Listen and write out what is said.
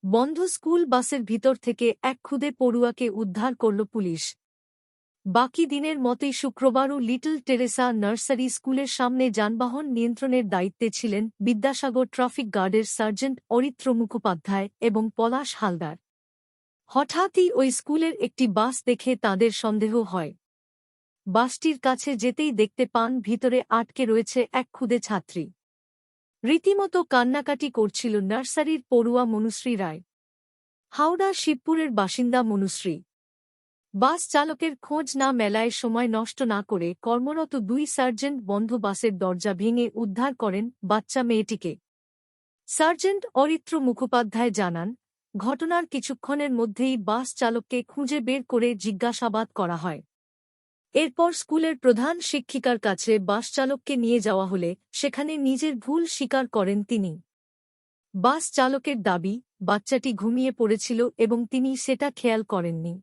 বন্ধ স্কুল বাসের ভিতর থেকে এক ক্ষুদে পড়ুয়াকে উদ্ধার করল পুলিশ। বাকি দিনের মতোই শুক্রবারও লিটল টেরেসা নার্সারি স্কুলের সামনে যানবাহন নিয়ন্ত্রণের দায়িত্বে ছিলেন বিদ্যাসাগর ট্রাফিক গার্ডের সার্জেন্ট অরিত্র মুখোপাধ্যায় এবং পলাশ হালদার। হঠাৎই ওই স্কুলের একটি বাস দেখে তাঁদের সন্দেহ হয়। বাসটির কাছে যেতেই দেখতে পান ভিতরে আটকে রয়েছে এক ক্ষুদে ছাত্রী। রীতিমতো কান্নাকাটি করছিল নার্সারির পড়ুয়া মনুশ্রী রায়। হাওড়া শিবপুরের বাসিন্দা মনুশ্রী। বাস চালকের খোঁজ না মেলায় সময় নষ্ট না করে কর্মরত দুই সার্জেন্ট বন্ধ বাসের দরজা ভেঙে উদ্ধার করেন বাচ্চা মেয়েটিকে। সার্জেন্ট অরিত্র মুখোপাধ্যায় জানান, ঘটনার কিছুক্ষণের মধ্যেই বাস চালককে খুঁজে বের করে জিজ্ঞাসাবাদ করা হয়। এরপর স্কুলের প্রধান শিক্ষিকার কাছে বাস চালককে নিয়ে যাওয়া হলে সেখানে নিজের ভুল স্বীকার করেন তিনি। বাস চালকের দাবি, বাচ্চাটি ঘুমিয়ে পড়েছিল এবং তিনি সেটা খেয়াল করেননি।